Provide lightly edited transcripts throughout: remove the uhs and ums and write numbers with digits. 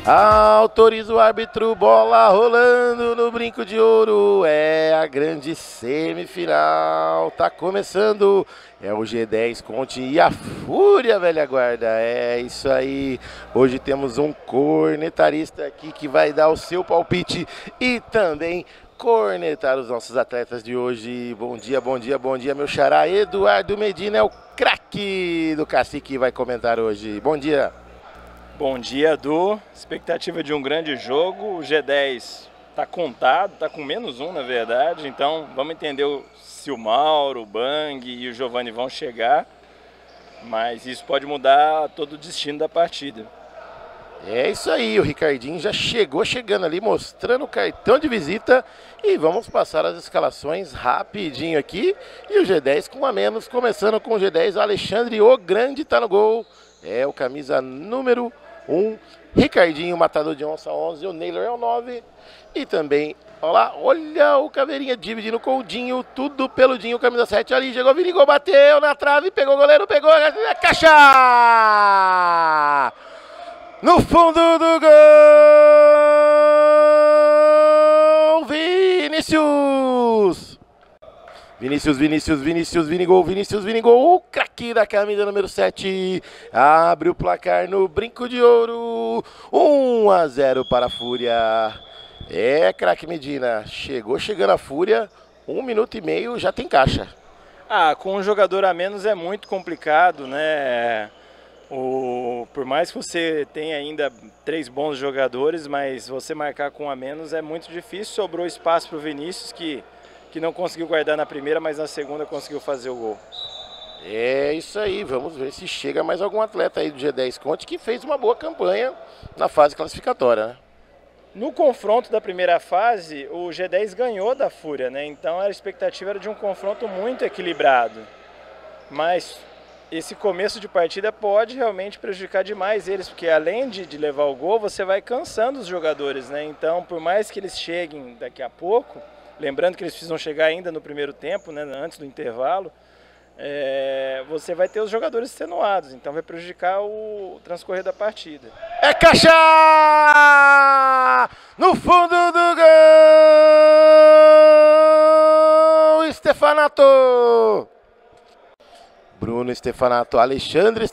Autoriza o árbitro, bola rolando no brinco de ouro, é a grande semifinal, tá começando, é o G10 Conte e a Fúria Velha Guarda, é isso aí, hoje temos um cornetarista aqui que vai dar o seu palpite e também cornetar os nossos atletas de hoje. Bom dia, bom dia, bom dia, meu xará Eduardo Medina é o craque do Cacique, vai comentar hoje, bom dia. Bom dia, Edu. Expectativa de um grande jogo. O G10 está contado, está com -1 na verdade. Então vamos entender se o Mauro, o Bang e o Giovanni vão chegar. Mas isso pode mudar todo o destino da partida. É isso aí, o Ricardinho já chegando ali, mostrando o cartão de visita. E vamos passar as escalações rapidinho aqui. E o G10 com a menos, começando com o G10, o Alexandre o Grande está no gol. É o camisa número 1, Ricardinho, matador de onça 11, o Naylor é o 9. E também, olha o Caveirinha dividindo com o Dinho, tudo pelo Dinho, camisa 7 ali, chegou, Vinigol, bateu na trave, pegou o goleiro, pegou a caixa! No fundo do gol, Vinícius! Vinigol, o craque da camisa número 7, abre o placar no brinco de ouro, 1-0 para a Fúria. É, craque Medina, chegando a Fúria, 1 minuto e meio, já tem caixa. Com um jogador a menos é muito complicado, né? Por mais que você tenha ainda 3 bons jogadores, mas você marcar com um a menos é muito difícil. Sobrou espaço para o Vinícius, que não conseguiu guardar na primeira, mas na segunda conseguiu fazer o gol. É isso aí, vamos ver se chega mais algum atleta aí do G10 Conte que fez uma boa campanha na fase classificatória, né? No confronto da primeira fase, o G10 ganhou da Fúria, né? Então a expectativa era de um confronto muito equilibrado. Mas esse começo de partida pode realmente prejudicar demais eles, porque além de levar o gol, você vai cansando os jogadores, né? Então, por mais que eles cheguem daqui a pouco, lembrando que eles precisam chegar ainda no primeiro tempo, né, antes do intervalo, você vai ter os jogadores extenuados, então vai prejudicar o transcorrer da partida. É caixa! No fundo do gol! Stefanato! Bruno Stefanato, Alexandre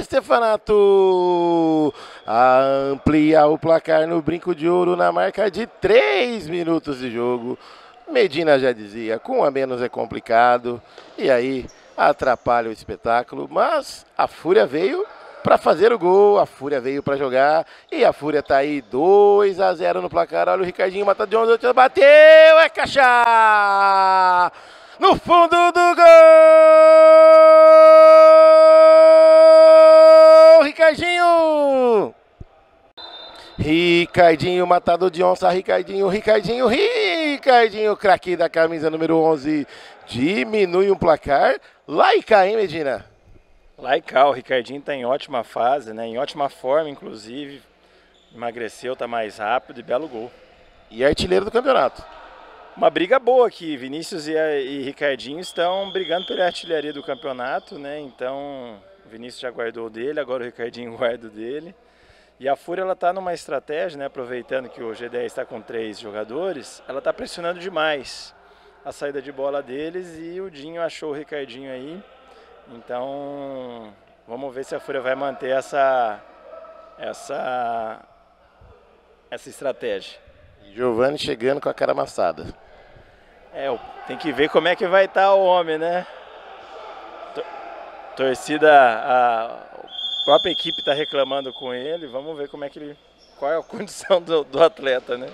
Stefanato, amplia o placar no brinco de ouro na marca de 3 minutos de jogo. Medina já dizia, com a menos é complicado, e aí atrapalha o espetáculo, mas a Fúria veio para fazer o gol, a Fúria veio para jogar, e a Fúria tá aí 2-0 no placar. Olha o Ricardinho, matador de 11, bateu, é caixa! No fundo do gol, Ricardinho, matador de onça, Ricardinho, craque da camisa número 11, diminui um placar, lá e cá, hein, Medina? Lá e cá, o Ricardinho está em ótima fase, né? Em ótima forma, inclusive, emagreceu, está mais rápido e belo gol. E artilheiro do campeonato. Uma briga boa aqui, Vinícius e Ricardinho estão brigando pela artilharia do campeonato, né? Então, o Vinícius já guardou o dele, agora o Ricardinho guarda o dele. E a Fúria está numa estratégia, né? Aproveitando que o G10 está com 3 jogadores, ela está pressionando demais a saída de bola deles e o Dinho achou o Ricardinho aí. Então, vamos ver se a Fúria vai manter essa estratégia. Giovanni chegando com a cara amassada. Tem que ver como é que vai estar o homem, né? Torcida, a própria equipe está reclamando com ele. Vamos ver qual é a condição do atleta, né?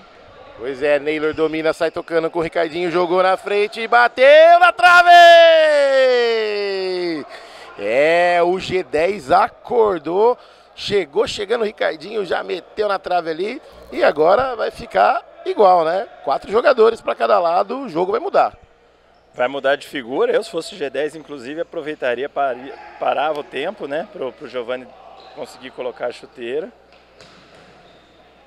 Pois é, Naylor domina, sai tocando com o Ricardinho, jogou na frente e bateu na trave! O G10 acordou, chegando o Ricardinho, já meteu na trave ali e agora vai ficar igual, né? 4 jogadores para cada lado, o jogo vai mudar. Vai mudar de figura. Eu, se fosse o G10, inclusive, aproveitaria, parava o tempo, né? Para o Giovanni conseguir colocar a chuteira.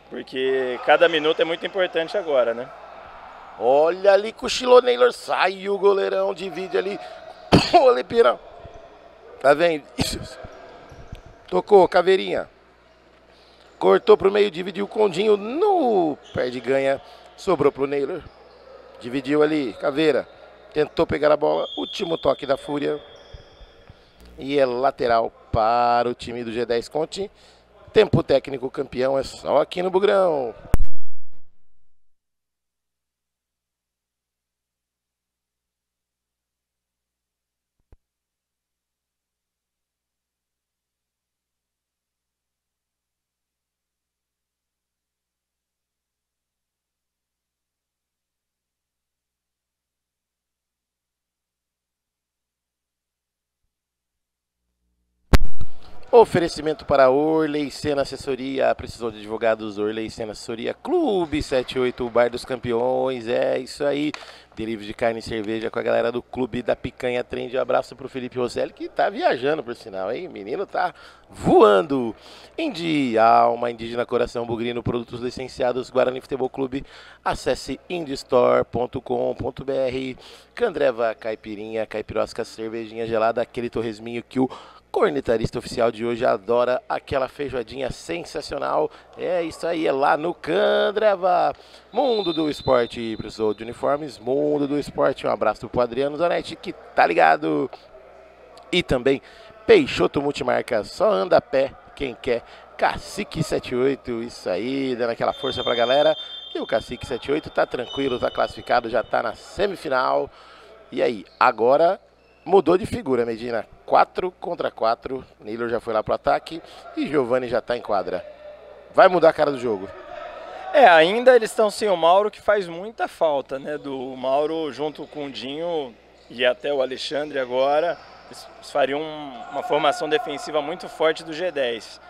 Porque cada minuto é muito importante agora, né? Olha ali, cochilou Naylor, sai o goleirão, divide ali. Ô, Lepira. Tá vendo? Isso. Tocou, Caveirinha. Cortou pro meio, dividiu com o Dinho no perde ganha. Sobrou pro Naylor. Dividiu ali, Caveira. Tentou pegar a bola, último toque da Fúria. E é lateral para o time do G10 Conte. Tempo técnico campeão é só aqui no Bugrão. Oferecimento para Orley Sena Assessoria. Precisou de advogados? Orley Sena Assessoria. Clube 78, o Bar dos Campeões. É isso aí. Delivery de carne e cerveja com a galera do Clube da Picanha Trend. Um abraço pro Felipe Rosselli, que tá viajando, por sinal, hein? Menino tá voando. Indi, Alma Indígena Coração Bugrino, produtos licenciados Guarani Futebol Clube. Acesse indistore.com.br. Candreva Caipirinha, Caipirosca, cervejinha gelada, aquele torresminho que o cornetarista oficial de hoje adora aquela feijoadinha sensacional. É isso aí, é lá no Candreva. Mundo do Esporte, precisou de uniformes, Mundo do Esporte. Um abraço pro Adriano Zanetti, que tá ligado. E também Peixoto Multimarca, só anda a pé quem quer. Cacique 78, isso aí, dando aquela força pra galera. E o Cacique 78 tá tranquilo, tá classificado, já tá na semifinal. E aí, agora mudou de figura, Medina. 4 contra 4. Naylor já foi lá pro ataque e Giovani já tá em quadra. Vai mudar a cara do jogo. Ainda eles estão sem o Mauro, que faz muita falta, né? Do Mauro junto com o Dinho e até o Alexandre agora. Eles fariam uma formação defensiva muito forte do G10.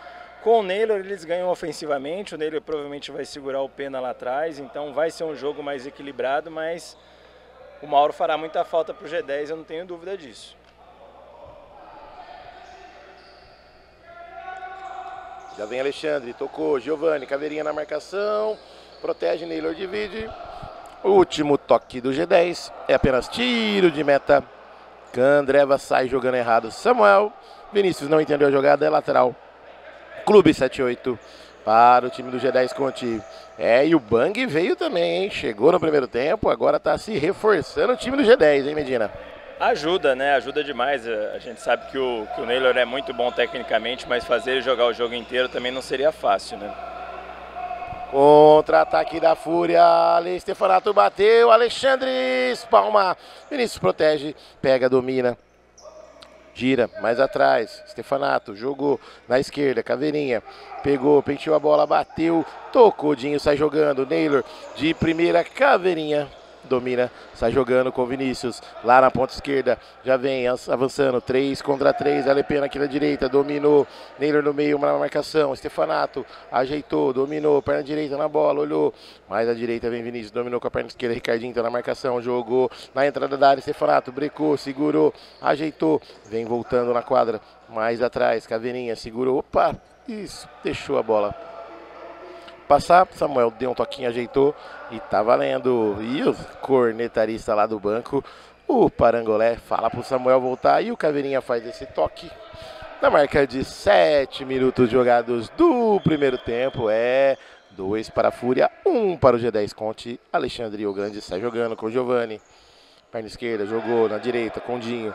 Com o Naylor eles ganham ofensivamente. O Naylor provavelmente vai segurar o Pena lá atrás. Então vai ser um jogo mais equilibrado, mas o Mauro fará muita falta pro G10, eu não tenho dúvida disso. Já vem Alexandre, tocou, Giovani, Caveirinha na marcação, protege, Naylor divide. O último toque do G10 é apenas tiro de meta. Candreva sai jogando errado. Samuel, Vinícius não entendeu a jogada, é lateral. Clube 78 para o time do G10 Conte. E o Bang veio também, hein? Chegou no primeiro tempo, agora tá se reforçando o time do G10, hein, Medina? Ajuda, né? Ajuda demais. A gente sabe que o Naylor é muito bom tecnicamente, mas fazer ele jogar o jogo inteiro também não seria fácil, né? Contra-ataque da Fúria, Ale Stefanato bateu, Alexandre espalma, Vinícius protege, pega, domina, gira, mais atrás, Stefanato jogou na esquerda, Caveirinha, pegou, penteou a bola, bateu, tocou, Dinho sai jogando, Naylor de primeira, Caveirinha domina, sai jogando com Vinícius, lá na ponta esquerda, já vem avançando, 3 contra 3, Alepena aqui na direita, dominou, Naylor no meio, uma marcação, Stefanato ajeitou, dominou, perna direita na bola, olhou, mais à direita vem Vinícius, dominou com a perna esquerda, Ricardinho tá na marcação, jogou na entrada da área, Stefanato, brecou, segurou, ajeitou, vem voltando na quadra, mais atrás, Caveirinha, segurou, opa, isso, deixou a bola passar, Samuel deu um toquinho, ajeitou e tá valendo. E o cornetarista lá do banco, o Parangolé, fala pro Samuel voltar e o Caveirinha faz esse toque. Na marca de 7 minutos jogados do primeiro tempo, 2 para a Fúria, 1 para o G10 Conte. Alexandre o Grande sai jogando com o Giovani. Perna esquerda, jogou na direita com o Dinho.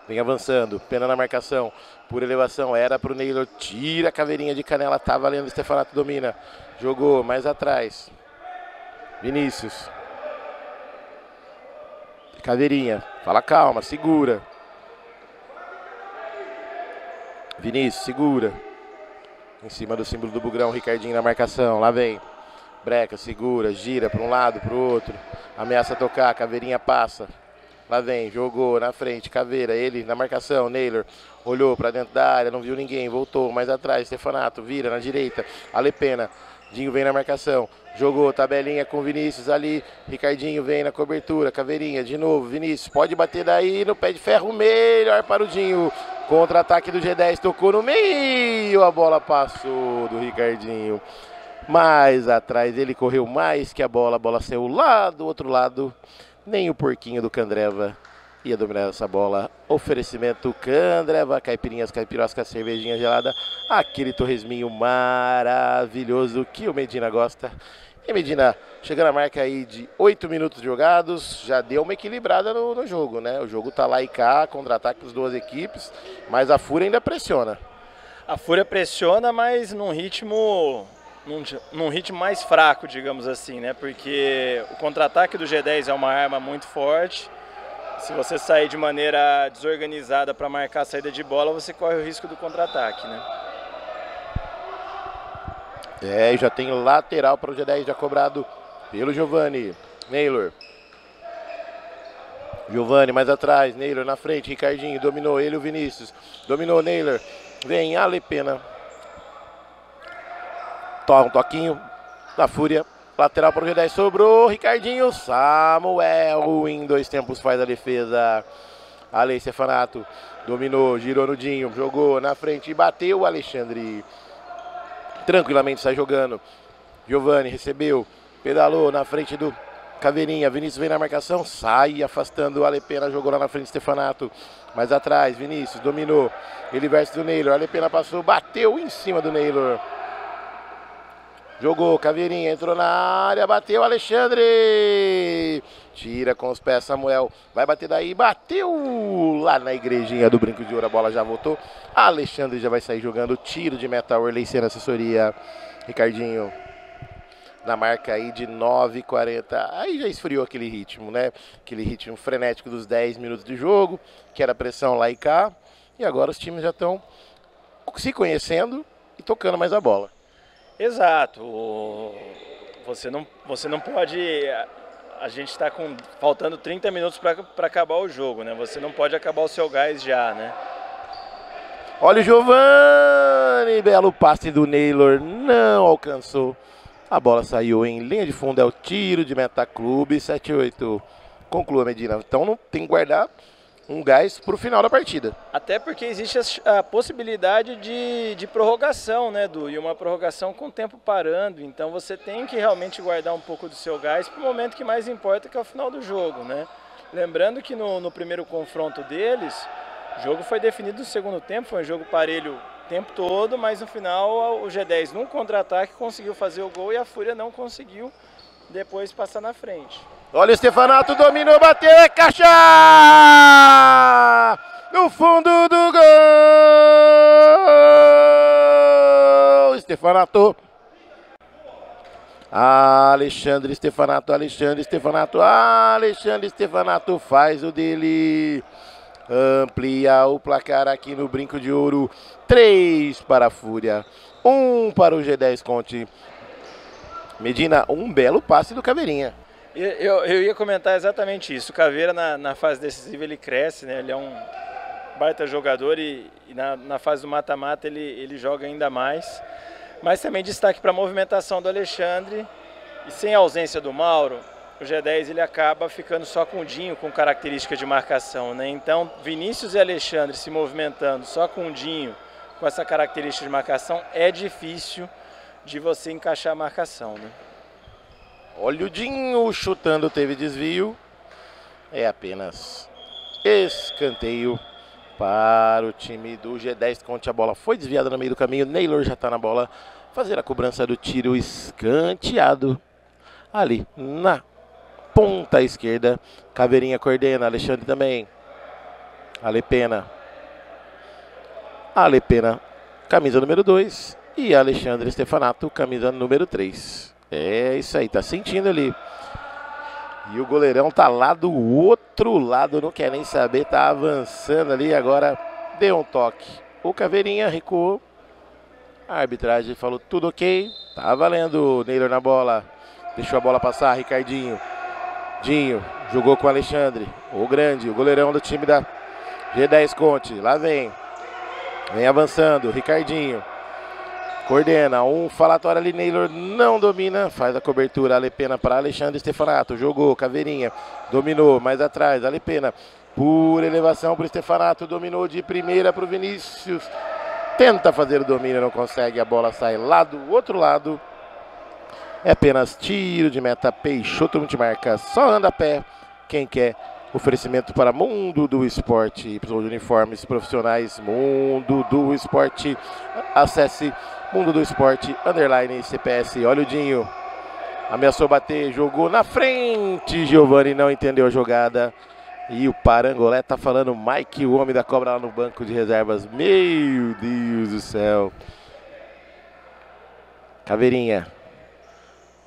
Vem avançando, Pena na marcação, por elevação, era pro Naylor, tira a Caveirinha de canela, tá valendo, Stefanato domina, jogou mais atrás, Vinícius, Caveirinha, fala calma, segura, Vinícius, segura, em cima do símbolo do Bugrão, Ricardinho na marcação, lá vem, breca, segura, gira para um lado, para o outro, ameaça tocar, Caveirinha passa. Lá vem, jogou na frente, Caveira, ele na marcação, Naylor, olhou pra dentro da área, não viu ninguém, voltou mais atrás, Stefanato, vira na direita, Alepena, Dinho vem na marcação, jogou, tabelinha com Vinícius ali, Ricardinho vem na cobertura, Caveirinha, de novo, Vinícius, pode bater daí no pé de ferro, melhor para o Dinho, contra-ataque do G10, tocou no meio, a bola passou do Ricardinho, mais atrás, ele correu mais que a bola saiu lá do outro lado. Nem o porquinho do Candreva Ia dominar essa bola. Oferecimento Candreva, caipirinhas, caipirosca, cervejinha gelada. Aquele torresminho maravilhoso que o Medina gosta. E Medina, chegando a marca aí de 8 minutos jogados, já deu uma equilibrada no jogo, né? O jogo tá lá e cá, contra-ataque das duas equipes, mas a Fúria ainda pressiona. A Fúria pressiona, mas num ritmo mais fraco, digamos assim, né? Porque o contra-ataque do G10 é uma arma muito forte. Se você sair de maneira desorganizada para marcar a saída de bola, você corre o risco do contra-ataque, né? E já tem lateral para o G10, já cobrado pelo Giovani. Naylor. Giovani mais atrás, Naylor na frente, Ricardinho, dominou ele, o Vinícius. Dominou Naylor, vem Alepena. Um toquinho da Fúria. Lateral para o G10, sobrou, Ricardinho, Samuel em 2 tempos faz a defesa. Ale Stefanato dominou, girou no Dinho, jogou na frente e bateu o Alexandre. Tranquilamente sai jogando. Giovani recebeu, pedalou na frente do Caveirinha. Vinícius vem na marcação, sai afastando o Alepena, jogou lá na frente Stefanato. Mais atrás, Vinícius dominou. Ele versus do Naylor, Alepena passou, bateu em cima do Naylor. Jogou, Caveirinha, entrou na área, bateu Alexandre. Tira com os pés Samuel, vai bater daí, bateu lá na igrejinha do Brinco de Ouro, a bola já voltou. Alexandre já vai sair jogando, tiro de meta, Orley na assessoria. Ricardinho, na marca aí de 9:40, aí já esfriou aquele ritmo, né? Aquele ritmo frenético dos 10 minutos de jogo, que era pressão lá e cá. E agora os times já estão se conhecendo e tocando mais a bola. Exato, você não pode, a gente está faltando 30 minutos para acabar o jogo, né? Você não pode acabar o seu gás já, né? Olha o Giovani, belo passe do Naylor, não alcançou. A bola saiu em linha de fundo, é o tiro de meta clube, 7-8. Conclua, Medina, então não tem que guardar um gás para o final da partida. Até porque existe a possibilidade de prorrogação, né, Du? E uma prorrogação com o tempo parando. Então você tem que realmente guardar um pouco do seu gás para o momento que mais importa, que é o final do jogo, né? Lembrando que no primeiro confronto deles, o jogo foi definido no segundo tempo, foi um jogo parelho o tempo todo, mas no final o G10 num contra-ataque conseguiu fazer o gol e a Fúria não conseguiu depois passar na frente. Olha o Stefanato, dominou, bateu, é caixa! No fundo do gol! Stefanato. Alexandre Stefanato faz o dele. Amplia o placar aqui no Brinco de Ouro. 3 para a Fúria, 1 para o G10 Conte. Medina, um belo passe do Caveirinha. Eu ia comentar exatamente isso. O Caveira na fase decisiva ele cresce, né? Ele é um baita jogador e na fase do mata-mata ele joga ainda mais. Mas também destaque para a movimentação do Alexandre. E sem a ausência do Mauro, o G10 ele acaba ficando só com o Dinho com característica de marcação, né? Então Vinícius e Alexandre se movimentando só com o Dinho com essa característica de marcação, é difícil de você encaixar a marcação, né? Olha o Dinho chutando, teve desvio. É apenas escanteio para o time do G10 Conte. A bola foi desviada no meio do caminho. Naylor já está na bola. Fazer a cobrança do tiro escanteado. Ali na ponta esquerda. Caveirinha coordena. Alexandre também. Alepena. Camisa número 2. E Alexandre Stefanato, camisa número 3. É isso aí, tá sentindo ali. E o goleirão tá lá do outro lado, não quer nem saber, tá avançando ali. Agora deu um toque. O Caveirinha recuou. A arbitragem falou tudo ok. Tá valendo. Naylor na bola. Deixou a bola passar, Ricardinho. Dinho jogou com o Alexandre. O grande, o goleirão do time da G10 Conte. Lá vem. Vem avançando, Ricardinho. Coordena, um falatório ali, Naylor não domina, faz a cobertura, Alepena para Alexandre Stefanato, jogou, Caveirinha, dominou, mais atrás, Alepena, por elevação para o Stefanato, dominou de primeira para o Vinícius, tenta fazer o domínio, não consegue, a bola sai lá do outro lado, é apenas tiro de meta, Peixoto multimarca, só anda a pé, quem quer Oferecimento para Mundo do Esporte, uniformes profissionais, Mundo do Esporte. Acesse Mundo do Esporte, _CPS. Olha o Dinho, ameaçou bater, jogou na frente, Giovani não entendeu a jogada. E o Parangolé tá falando, Mike, o homem da cobra lá no banco de reservas. Meu Deus do céu. Caveirinha,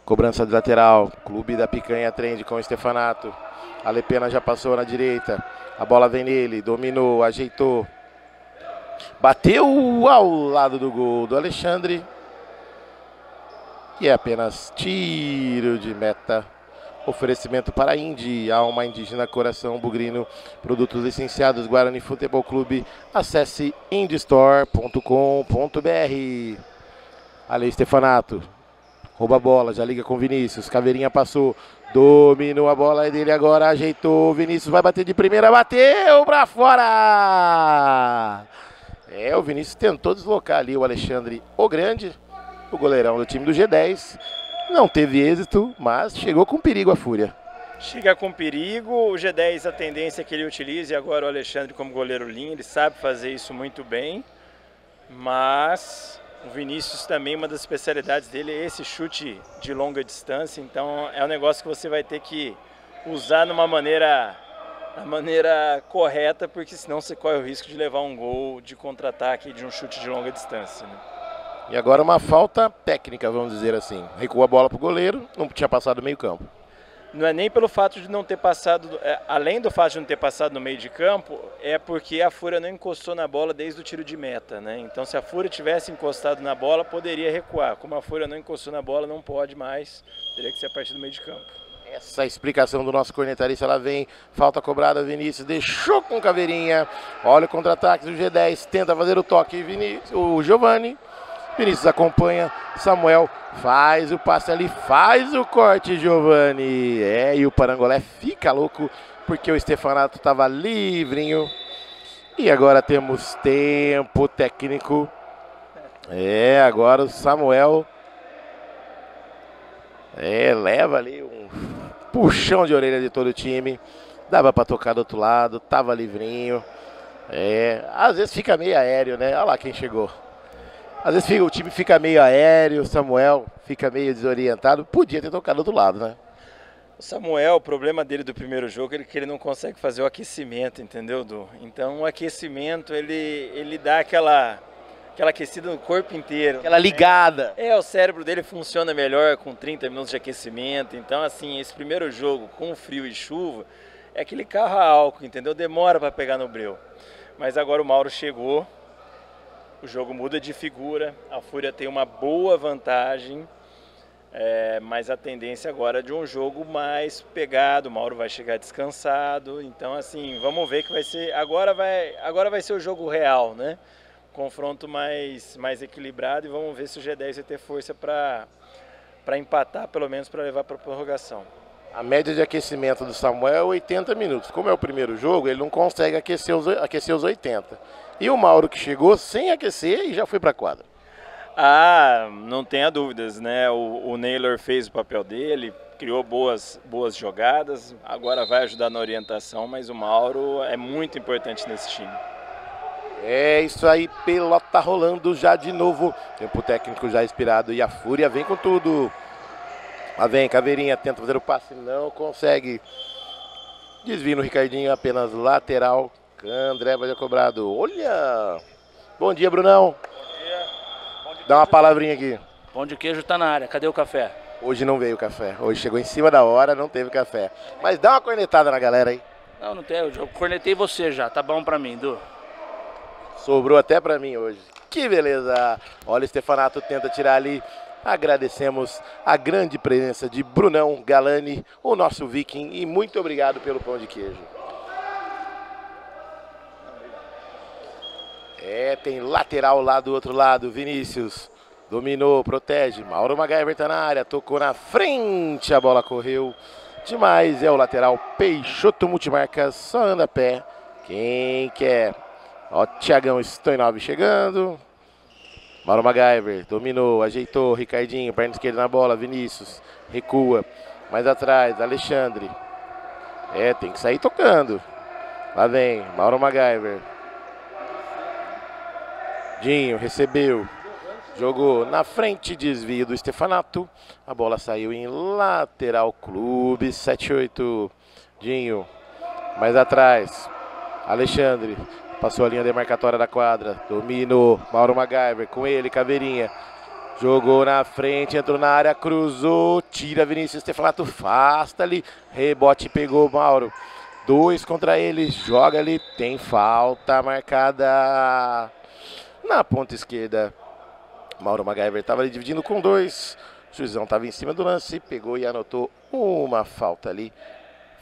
cobrança de lateral, Clube da Picanha Trend com o Stefanato. Alepena já passou na direita, a bola vem nele, dominou, ajeitou. Bateu ao lado do gol do Alexandre. E é apenas tiro de meta. Oferecimento para a Indy, Alma Indígena Coração Bugrino, produtos licenciados Guarani Futebol Clube. Acesse indystore.com.br. Ali Stefanato, rouba a bola, já liga com Vinícius. Caveirinha passou, dominou a bola, é dele agora, ajeitou. Vinícius vai bater de primeira, bateu pra fora. O Vinícius tentou deslocar ali o Alexandre o Grande, o goleirão do time do G10. Não teve êxito, mas chegou com perigo a Fúria. Chega com perigo, o G10 a tendência é que ele utilize agora o Alexandre como goleiro linha, ele sabe fazer isso muito bem, mas o Vinícius também, uma das especialidades dele é esse chute de longa distância, então é um negócio que você vai ter que usar da maneira correta, porque senão você corre o risco de levar um gol de contra-ataque de um chute de longa distância, né? E agora uma falta técnica, vamos dizer assim. Recuou a bola para o goleiro, não tinha passado meio campo. Não é nem pelo fato de não ter passado, além do fato de não ter passado no meio de campo, é porque a Fúria não encostou na bola desde o tiro de meta, né? Então se a Fúria tivesse encostado na bola, poderia recuar. Como a Fúria não encostou na bola, não pode mais, teria que ser a partir do meio de campo. Essa explicação do nosso cornetarista, ela vem, falta cobrada, Vinícius deixou com Caveirinha. Olha o contra-ataque do G10, tenta fazer o toque, o Giovani. Vinícius acompanha, Samuel faz o passe ali, faz o corte, Giovani. E o Parangolé fica louco porque o Stefanato estava livrinho. E agora temos tempo técnico. Agora o Samuel leva ali um puxão de orelha de todo o time. Dava para tocar do outro lado, tava livrinho. Às vezes fica meio aéreo, né? Olha lá quem chegou. Às vezes o time fica meio aéreo, o Samuel fica meio desorientado. Podia ter tocado do outro lado, né? O Samuel, o problema dele do primeiro jogo é que ele não consegue fazer o aquecimento, entendeu, Du? Então o aquecimento, ele dá aquela aquecida no corpo inteiro. Aquela ligada. O cérebro dele funciona melhor com 30 minutos de aquecimento. Então, assim, esse primeiro jogo com frio e chuva é aquele carro a álcool, entendeu? Demora para pegar no breu. Mas agora o Mauro chegou. O jogo muda de figura, a Fúria tem uma boa vantagem, mas a tendência agora é de um jogo mais pegado, o Mauro vai chegar descansado, então assim, vamos ver que vai ser, agora vai ser o jogo real, né? Confronto mais equilibrado e vamos ver se o G10 vai ter força para empatar, pelo menos para levar para a prorrogação. A média de aquecimento do Samuel é 80 minutos. Como é o primeiro jogo, ele não consegue aquecer os 80. E o Mauro que chegou sem aquecer e já foi para a quadra. Não tenha dúvidas, né? O Naylor fez o papel dele, criou boas jogadas, agora vai ajudar na orientação, mas o Mauro é muito importante nesse time. É isso aí, pelota rolando já de novo. Tempo técnico já expirado e a Fúria vem com tudo. Lá vem Caveirinha, tenta fazer o passe, não consegue. Desvio no Ricardinho, apenas lateral. André vai ser cobrado. Olha! Bom dia, Brunão. Bom dia. Dá uma palavrinha aqui. Pão de queijo tá na área, cadê o café? Hoje não veio o café. Hoje chegou em cima da hora, não teve café. Mas dá uma cornetada na galera aí. Não tem, eu cornetei você já, tá bom pra mim, Du. Sobrou até pra mim hoje. Que beleza! Olha, o Stefanato tenta tirar ali. Agradecemos a grande presença de Brunão Galani, o nosso viking, e muito obrigado pelo pão de queijo. Tem lateral lá do outro lado, Vinícius dominou, protege, Mauro MacGyver tá na área, tocou na frente, a bola correu demais, é o lateral Peixoto Multimarcas, só anda a pé, quem quer? Ó, Thiagão Stoinov chegando, Mauro MacGyver dominou, ajeitou, Ricardinho, perna esquerda na bola, Vinícius recua, mais atrás, Alexandre. Tem que sair tocando. Lá vem, Mauro MacGyver. Dinho recebeu. Jogou na frente, desvio do Stefanato. A bola saiu em lateral, Clube 78. Dinho, mais atrás. Alexandre, passou a linha demarcatória da quadra. Dominou, Mauro MacGyver com ele, Caveirinha. Jogou na frente, entrou na área, cruzou, tira Vinícius Stefanato, afasta ali. Rebote, pegou Mauro. 2 contra ele, joga ali, tem falta marcada na ponta esquerda. Mauro MacGyver estava ali dividindo com 2. O juizão estava em cima do lance, pegou e anotou uma falta ali,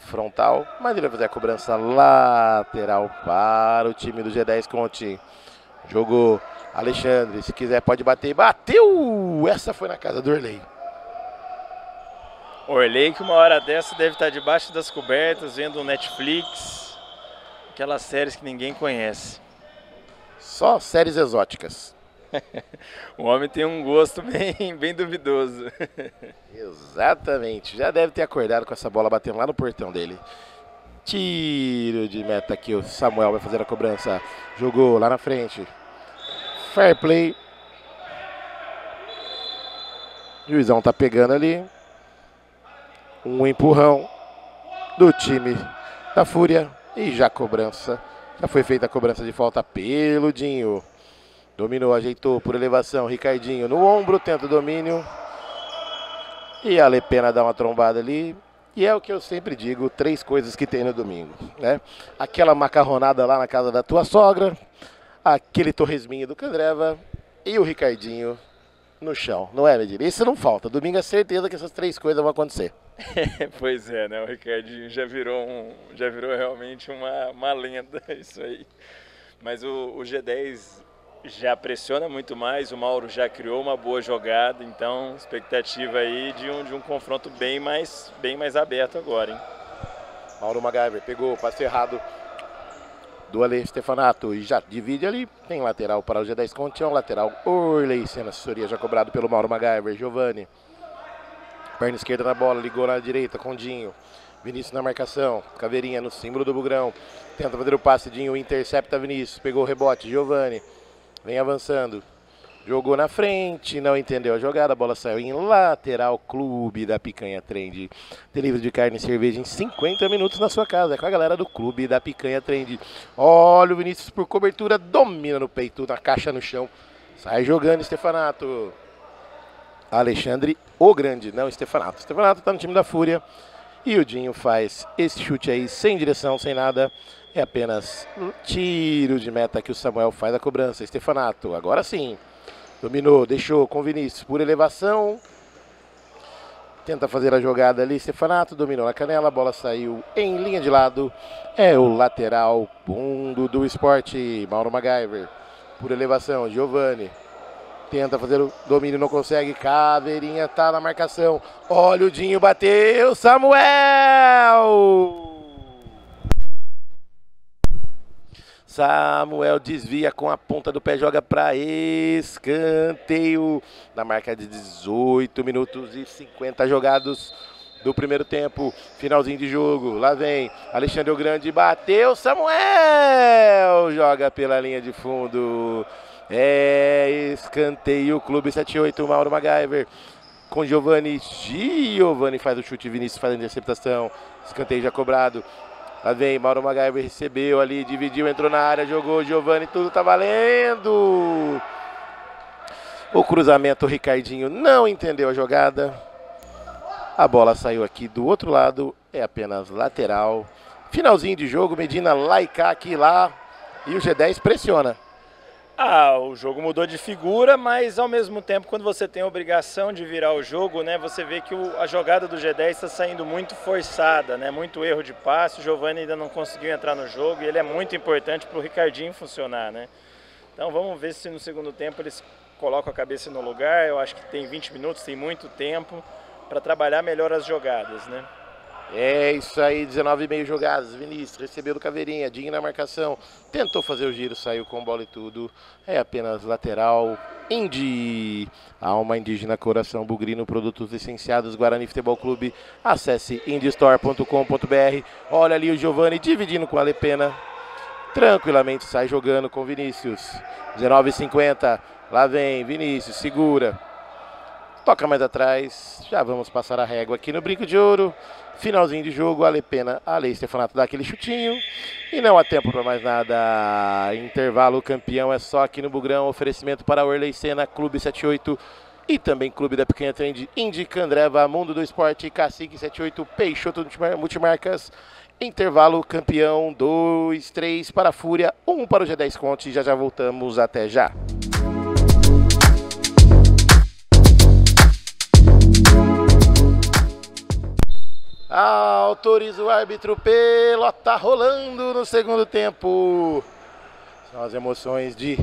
frontal. Mas ele vai fazer a cobrança lateral para o time do G10 Conte. Jogou Alexandre, se quiser pode bater. Bateu! Essa foi na casa do Orley. Orley que uma hora dessa deve estar debaixo das cobertas, vendo o Netflix. Aquelas séries que ninguém conhece. Só séries exóticas. O homem tem um gosto bem duvidoso. Exatamente, já deve ter acordado com essa bola batendo lá no portão dele. Tiro de meta aqui, o Samuel vai fazer a cobrança. Jogou lá na frente. Fair play. O juizão tá pegando ali. Um empurrão do time da Fúria. E já cobrança. Já foi feita a cobrança de falta pelo Dinho. Dominou, ajeitou por elevação. Ricardinho no ombro, tenta o domínio. E a Lepena dá uma trombada ali. E é o que eu sempre digo, 3 coisas que tem no domingo, né? Aquela macarronada lá na casa da tua sogra, aquele torresminho do Candreva e o Ricardinho no chão, não é, Medir? Isso não falta, domingo é certeza que essas 3 coisas vão acontecer. Pois é, né? O Ricardinho já virou realmente uma lenda, isso aí. Mas o G10 já pressiona muito mais, o Mauro já criou uma boa jogada, então expectativa aí de um confronto bem mais aberto agora, hein? Mauro MacGyver pegou, passe errado do Ale Stefanato e já divide ali, tem lateral para o G10 Conte, é um lateral Orley, sendo assessoria já cobrado pelo Mauro MacGyver. Giovani, perna esquerda na bola, ligou na direita com Dinho. Vinícius na marcação, Caveirinha no símbolo do Bugrão, tenta fazer o passe, Dinho intercepta Vinícius, pegou o rebote, Giovani. Vem avançando, jogou na frente, não entendeu a jogada, a bola saiu em lateral, Clube da Picanha Trend. Delivery de carne e cerveja em 50 minutos na sua casa, é com a galera do Clube da Picanha Trend. Olha o Vinícius por cobertura, domina no peito, na caixa no chão, sai jogando Stefanato. Alexandre, o grande, não Stefanato. Stefanato tá no time da Fúria e o Dinho faz esse chute aí sem direção, sem nada. É apenas um tiro de meta que o Samuel faz a cobrança. Stefanato, agora sim. Dominou, deixou com Vinícius por elevação. Tenta fazer a jogada ali. Stefanato dominou na canela. A bola saiu em linha de lado. É o lateral fundo do esporte. Mauro MacGyver por elevação. Giovani tenta fazer o domínio, não consegue. Caveirinha tá na marcação. Olha o Dinho, bateu. Samuel! Samuel desvia com a ponta do pé, joga para escanteio. Na marca de 18 minutos e 50 jogados do primeiro tempo. Finalzinho de jogo, lá vem Alexandre o Grande, bateu, Samuel! Joga pela linha de fundo. É escanteio, Clube 78, Mauro MacGyver. Com Giovani faz o chute, Vinícius faz a interceptação. Escanteio já cobrado. Lá vem, Mauro MacGyver recebeu ali, dividiu, entrou na área, jogou, Giovani, tudo tá valendo. O cruzamento, o Ricardinho não entendeu a jogada. A bola saiu aqui do outro lado, é apenas lateral. Finalzinho de jogo, Medina laica aqui lá e o G10 pressiona. O jogo mudou de figura, mas ao mesmo tempo, quando você tem a obrigação de virar o jogo, né, você vê que a jogada do G10 está saindo muito forçada, né, muito erro de passe. O Giovani ainda não conseguiu entrar no jogo e ele é muito importante para o Ricardinho funcionar, né? Então vamos ver se no segundo tempo eles colocam a cabeça no lugar. Eu acho que tem 20 minutos, tem muito tempo para trabalhar melhor as jogadas, né? É isso aí, 19,5 jogadas. Vinícius recebeu do Caveirinha, Dinho na marcação. Tentou fazer o giro, saiu com bola e tudo. É apenas lateral. Indy, Alma Indígena Coração Bugrino, produtos licenciados Guarani Futebol Clube. Acesse indystore.com.br. Olha ali o Giovani dividindo com a Lepena. Tranquilamente sai jogando com Vinícius. 19,50. Lá vem Vinícius, segura. Toca mais atrás. Já vamos passar a régua aqui no Brinco de Ouro. Finalzinho de jogo, Alepena, Ale Stefanato dá aquele chutinho. E não há tempo para mais nada. Intervalo, campeão é só aqui no Bugrão. Oferecimento para Orley Senna, Clube 78 e também Clube da Pequena Trend, Indica, Andreva, Mundo do Esporte, Cacique 78, Peixoto Multimarcas. Intervalo, campeão, 2, 3 para a Fúria, 1 para o G10 Conte. Já voltamos, até já. Autoriza o árbitro, pelota rolando no segundo tempo. São as emoções de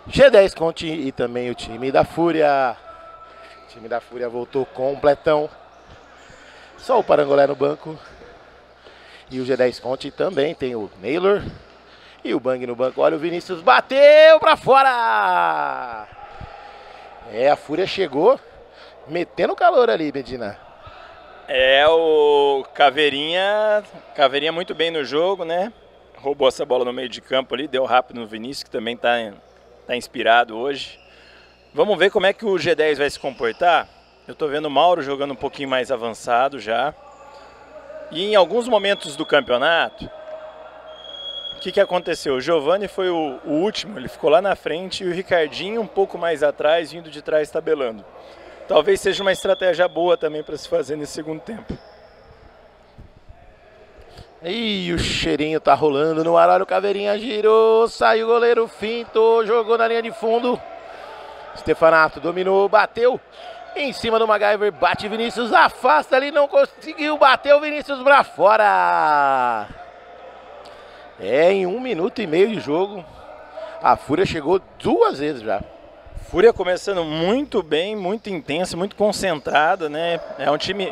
G10 Conte e também o time da Fúria. O time da Fúria voltou completão. Só o Parangolé no banco. E o G10 Conte também tem o Naylor e o Bang no banco. Olha o Vinícius, bateu pra fora! É, a Fúria chegou metendo calor ali, Medina. É, o Caveirinha muito bem no jogo, né? Roubou essa bola no meio de campo ali, deu rápido no Vinícius, que também tá inspirado hoje. Vamos ver como é que o G10 vai se comportar. Eu tô vendo o Mauro jogando um pouquinho mais avançado já. E em alguns momentos do campeonato, o que aconteceu? O Giovani foi o último, ele ficou lá na frente e o Ricardinho um pouco mais atrás, vindo de trás, tabelando. Talvez seja uma estratégia boa também para se fazer nesse segundo tempo. E o cheirinho tá rolando no ar. Olha o Caveirinha, girou, saiu o goleiro, fintou, jogou na linha de fundo. Stefanato dominou, bateu em cima do MacGyver, bate Vinícius, afasta ali, não conseguiu, bateu Vinícius pra fora. É, em 1 minuto e meio de jogo, a Fúria chegou 2 vezes já. Fúria começando muito bem, muito intensa, muito concentrada, né? É um time,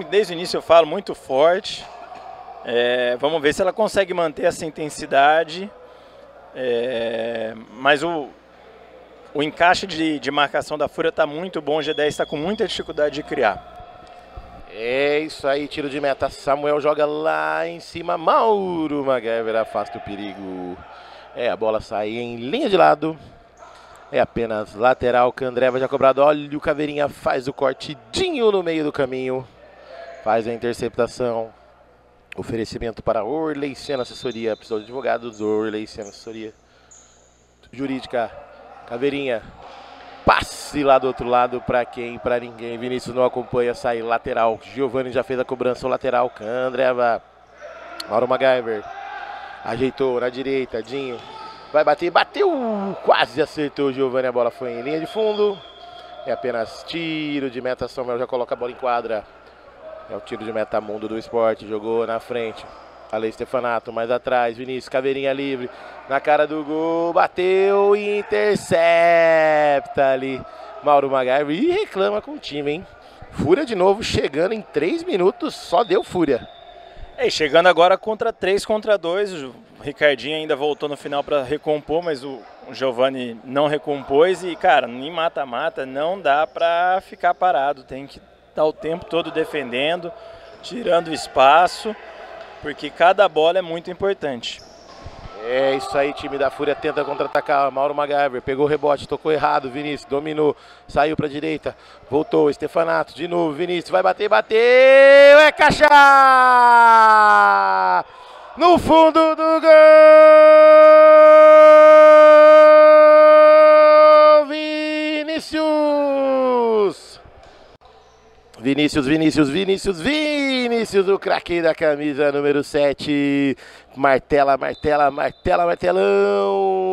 desde o início eu falo, muito forte. Vamos ver se ela consegue manter essa intensidade. Mas o encaixe de marcação da Fúria está muito bom, o G10 está com muita dificuldade de criar. É isso aí, tiro de meta, Samuel joga lá em cima, Mauro MacGyver afasta o perigo. A bola sai em linha de lado. É apenas lateral, Candreva já cobrado. Olha o Caveirinha, faz o cortidinho no meio do caminho. Faz a interceptação. Oferecimento para Orley Senna Assessoria. Precisou de advogados, Orley Senna Assessoria Jurídica. Caveirinha. Passe lá do outro lado para quem? Para ninguém. Vinícius não acompanha, sai lateral. Giovani já fez a cobrança, o lateral. Candreva. Mauro MacGyver. Ajeitou na direita, Dinho. Vai bater, bateu, quase acertou o Giovani, a bola foi em linha de fundo. É apenas tiro de meta, Samuel já coloca a bola em quadra. É o tiro de meta, Mundo do Esporte, jogou na frente. Ale Stefanato, mais atrás, Vinícius, Caveirinha livre, na cara do gol, bateu e intercepta ali. Mauro MacGyver e reclama com o time, hein? Fúria de novo, chegando em 3 minutos, só deu Fúria. Chegando agora contra 3 contra 2, o Ricardinho ainda voltou no final para recompor, mas o Giovani não recompôs e, cara, em mata-mata não dá para ficar parado, tem que estar o tempo todo defendendo, tirando espaço, porque cada bola é muito importante. É isso aí, time da Fúria tenta contra-atacar, Mauro MacGyver pegou o rebote, tocou errado, Vinícius dominou, saiu para a direita, voltou, Stefanato, de novo, Vinícius vai bater, bateu, é caixa! No fundo do gol, Vinícius, o craque da camisa número 7, martelão,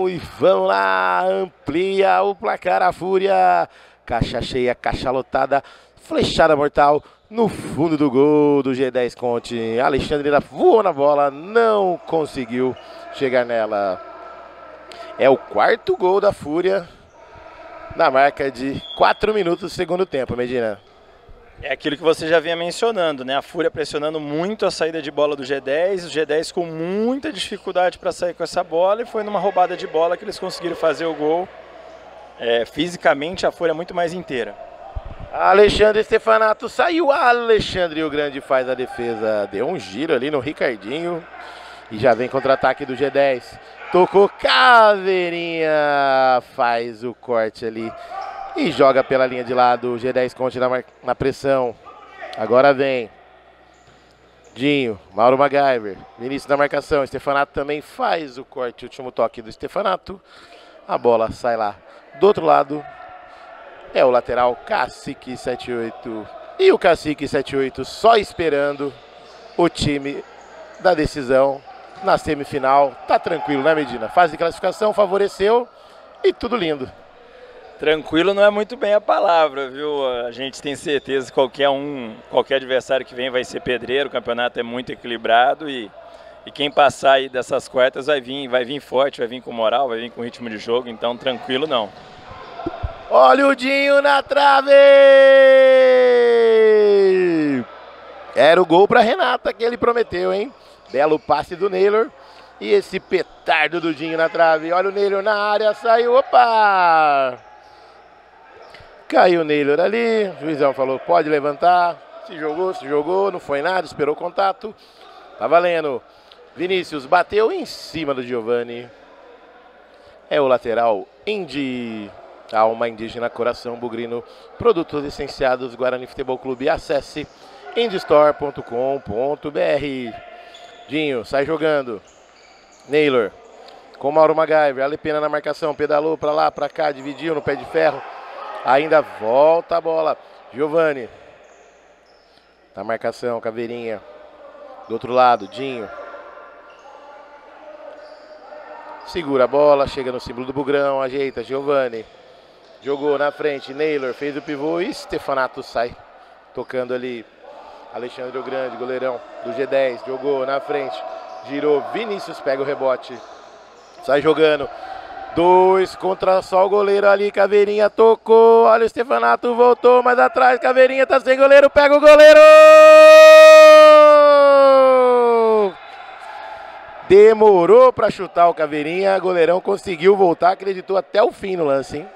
e vamos lá, amplia o placar a Fúria, caixa cheia, caixa lotada, flechada mortal, no fundo do gol do G10 Conte, Alexandre voou na bola, não conseguiu chegar nela. É o 4º gol da Fúria, na marca de 4 minutos do segundo tempo, Medina. É aquilo que você já vinha mencionando, né? A Fúria pressionando muito a saída de bola do G10, o G10 com muita dificuldade para sair com essa bola, e foi numa roubada de bola que eles conseguiram fazer o gol. Fisicamente a Fúria é muito mais inteira. Alexandre Stefanato saiu, Alexandre o Grande faz a defesa, deu um giro ali no Ricardinho e já vem contra-ataque do G10. Tocou, Caveirinha faz o corte ali e joga pela linha de lado. O G10 continua na pressão. Agora vem Dinho, Mauro MacGyver, Vinícius na marcação. Stefanato também faz o corte, último toque do Stefanato. A bola sai lá do outro lado. É o lateral Cacique 78. E o Cacique 78 só esperando o time da decisão na semifinal. Tá tranquilo, né, Medina? Fase de classificação favoreceu e tudo lindo. Tranquilo não é muito bem a palavra, viu? A gente tem certeza que qualquer adversário que vem vai ser pedreiro. O campeonato é muito equilibrado e quem passar aí dessas quartas vai vir forte, vai vir com moral, vai vir com ritmo de jogo. Então tranquilo não. Olha o Dinho na trave! Era o gol para Renata que ele prometeu, hein? Belo passe do Naylor. E esse petardo do Dinho na trave. Olha o Naylor na área, saiu, opa! Caiu o Naylor ali, o juizão falou, pode levantar. Se jogou, não foi nada, esperou o contato. Tá valendo. Vinícius bateu em cima do Giovani. É o lateral Indy. Alma Indígena Coração Bugrino, produtos licenciados Guarani Futebol Clube. Acesse indystore.com.br. Dinho sai jogando. Naylor com Mauro MacGyver. Alepena na marcação, pedalou pra lá, pra cá, dividiu no pé de ferro. Ainda volta a bola. Giovani na marcação, Caveirinha. Do outro lado, Dinho. Segura a bola, chega no símbolo do Bugrão, ajeita, Giovani. Jogou na frente, Naylor fez o pivô e Stefanato sai tocando ali. Alexandre o Grande, goleirão do G10, jogou na frente, girou, Vinícius pega o rebote, sai jogando. 2 contra só o goleiro ali, Caveirinha tocou, olha o Stefanato, voltou mais atrás, Caveirinha tá sem goleiro, pega o goleiro! Demorou para chutar o Caveirinha, goleirão conseguiu voltar, acreditou até o fim no lance, hein?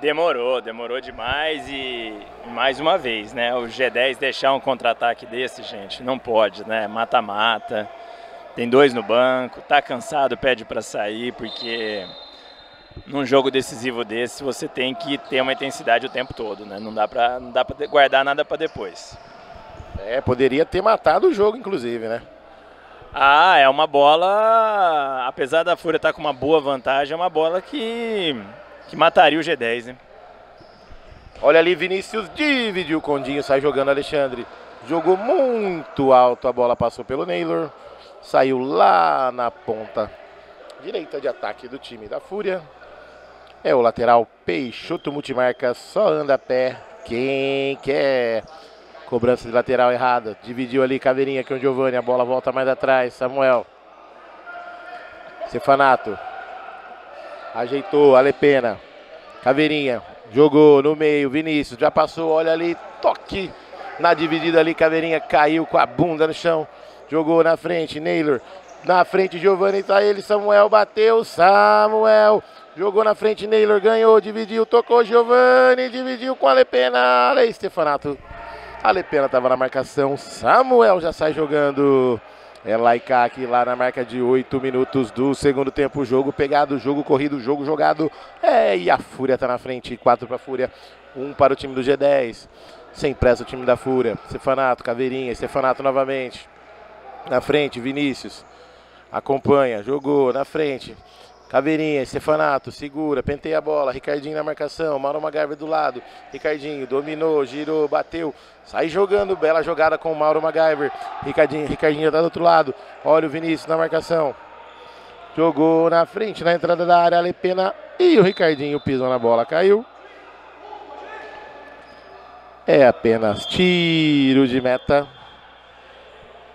Demorou demais e mais uma vez, né? O G10 deixar um contra-ataque desse, gente, não pode, né? Mata-mata, tem 2 no banco, tá cansado, pede para sair, porque num jogo decisivo desse você tem que ter uma intensidade o tempo todo, né? Não dá pra guardar nada para depois. Poderia ter matado o jogo, inclusive, né? É uma bola, apesar da Fúria estar com uma boa vantagem, é uma bola que mataria o G10, né? Olha ali, Vinícius dividiu com o Dinho, sai jogando Alexandre. Jogou muito alto, a bola passou pelo Naylor. Saiu lá na ponta direita de ataque do time da Fúria. É o lateral Peixoto Multimarca, só anda a pé quem quer. Cobrança de lateral errada. Dividiu ali Caveirinha com o Giovani, a bola volta mais atrás, Samuel. Stefanato. Ajeitou, Alepena. Caveirinha. Jogou no meio, Vinícius. Já passou, olha ali. Toque na dividida ali. Caveirinha caiu com a bunda no chão. Jogou na frente, Naylor. Na frente, Giovani, tá ele. Samuel bateu. Samuel. Jogou na frente, Naylor. Ganhou, dividiu. Tocou, Giovani. Dividiu com Alepena. Olha aí, Stefanato. Alepena estava na marcação. Samuel já sai jogando. É Laika aqui lá na marca de 8 minutos do segundo tempo. Jogo pegado, jogo corrido, jogo jogado. E a Fúria tá na frente. 4 para a Fúria, 1 para o time do G10. Sem pressa o time da Fúria. Stefanato, Caveirinha, Stefanato novamente. Na frente, Vinícius. Acompanha, jogou na frente. Caveirinha, Stefanato, segura, penteia a bola. Ricardinho na marcação, Mauro MacGyver do lado. Ricardinho dominou, girou, bateu. Sai jogando, bela jogada com o Mauro MacGyver. Ricardinho tá do outro lado. Olha o Vinícius na marcação. Jogou na frente, na entrada da área, Alepena. E o Ricardinho pisou na bola, caiu. É apenas tiro de meta.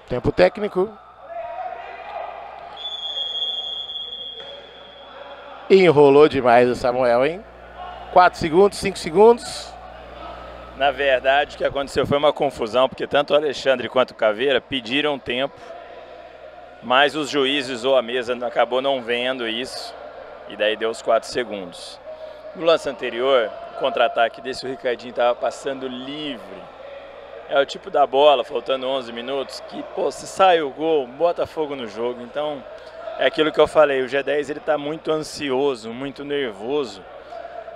Tempo técnico. Enrolou demais o Samuel, hein? 4 segundos, 5 segundos. Na verdade, o que aconteceu foi uma confusão, porque tanto o Alexandre quanto o Caveira pediram tempo, mas os juízes ou a mesa acabou não vendo isso, e daí deu os 4 segundos. No lance anterior, o contra-ataque desse, o Ricardinho estava passando livre. É o tipo da bola, faltando 11 minutos, que, pô, se sai o gol, bota fogo no jogo. Então, é aquilo que eu falei, o G10 ele está muito ansioso, muito nervoso.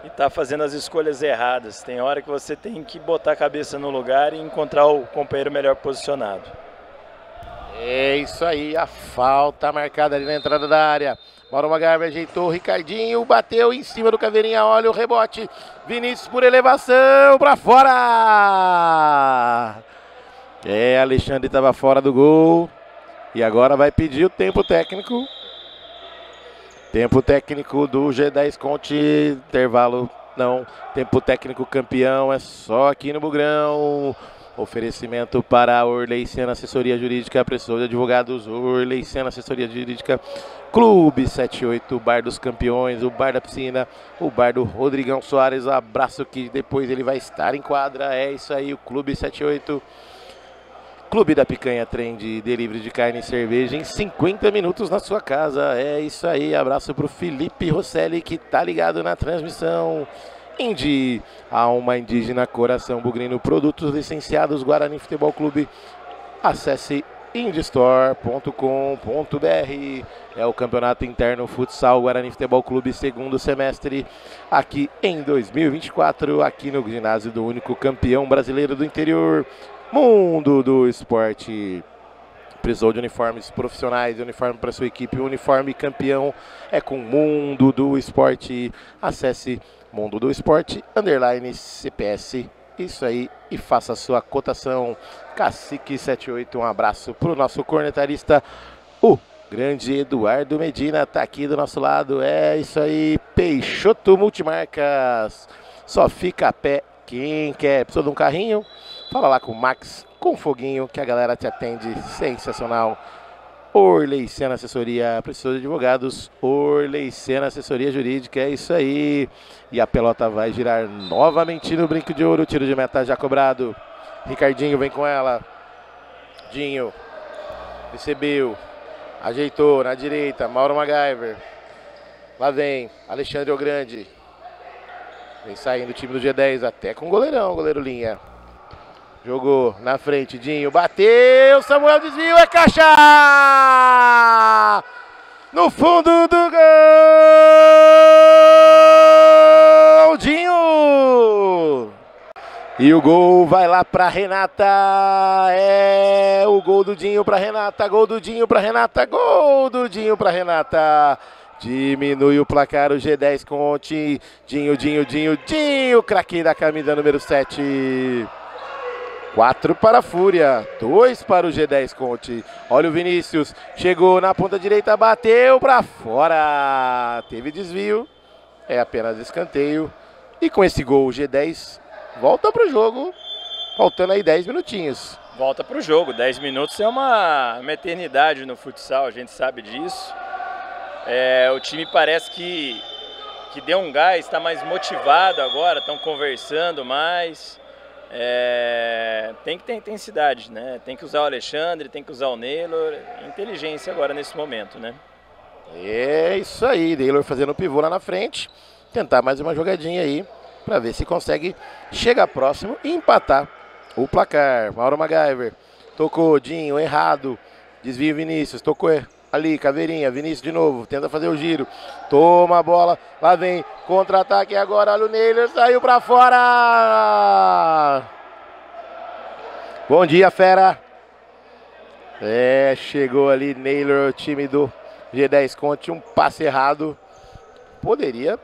E está fazendo as escolhas erradas. Tem hora que você tem que botar a cabeça no lugar e encontrar o companheiro melhor posicionado. É isso aí, a falta marcada ali na entrada da área. Mauro Magarve ajeitou o Ricardinho, bateu em cima do Caveirinha, olha o rebote. Vinícius por elevação, para fora! Alexandre estava fora do gol. E agora vai pedir o tempo técnico. Tempo técnico do G10 Conte, intervalo não, tempo técnico campeão, é só aqui no Bugrão. Oferecimento para a Orley Senna Assessoria Jurídica, Pressão de Advogados, Orley Senna Assessoria Jurídica, Clube 78, Bar dos Campeões, o Bar da Piscina, o Bar do Rodrigão Soares, abraço que depois ele vai estar em quadra, é isso aí, o Clube 78. Clube da Picanha, trem de delivery de carne e cerveja em 50 minutos na sua casa. É isso aí, abraço pro Felipe Rosselli que tá ligado na transmissão. Indy, Alma Indígena Coração Bugrino, produtos licenciados Guarani Futebol Clube. Acesse indistore.com.br. É o Campeonato Interno Futsal Guarani Futebol Clube, segundo semestre, aqui em 2024, aqui no ginásio do único campeão brasileiro do interior. Mundo do Esporte. Precisou de uniformes profissionais, uniforme para sua equipe, uniforme campeão é com Mundo do Esporte. Acesse Mundo do Esporte, _CPS, isso aí, e faça a sua cotação. Cacique 78, um abraço para o nosso cornetarista, o grande Eduardo Medina, tá aqui do nosso lado, é isso aí, Peixoto Multimarcas, só fica a pé quem quer. Precisou de um carrinho? Fala lá com o Max, com foguinho, que a galera te atende, sensacional. Orley Senna Assessoria, precisou de advogados, Orley Senna Assessoria Jurídica, é isso aí. E a pelota vai girar novamente no brinco de ouro, tiro de meta já cobrado. Ricardinho vem com ela. Dinho, recebeu, ajeitou na direita, Mauro MacGyver. Lá vem, Alexandre o Grande. Vem saindo o time do G10, até com o goleirão, goleiro linha. Jogou na frente, Dinho, bateu, Samuel desviou, é caixa! No fundo do gol, Dinho! E o gol vai lá pra Renata, é o gol do Dinho pra Renata, gol do Dinho pra Renata, gol do Dinho pra Renata. Diminui o placar, o G10 Conte, Dinho, craque da camisa número 7. 4 para a Fúria, 2 para o G10 Conte. Olha o Vinícius, chegou na ponta direita, bateu para fora. Teve desvio, é apenas escanteio. E com esse gol, o G10 volta para o jogo, faltando aí 10 minutinhos. Volta para o jogo, 10 minutos é uma eternidade no futsal, a gente sabe disso. O time parece que deu um gás, está mais motivado agora, estão conversando mais. Tem que ter intensidade, né? Tem que usar o Alexandre, tem que usar o Neylor, inteligência agora nesse momento, né? É isso aí, Neylor fazendo o pivô lá na frente, tentar mais uma jogadinha aí, para ver se consegue chegar próximo e empatar o placar. Mauro MacGyver, tocou, Dinho, errado, desvio Vinícius, tocou ali, Caveirinha, Vinícius de novo, tenta fazer o giro, toma a bola, lá vem, contra-ataque agora, olha o Neylor, saiu pra fora! Bom dia, fera! Chegou ali Neylor, o time do G10 Conte, um passe errado, poderia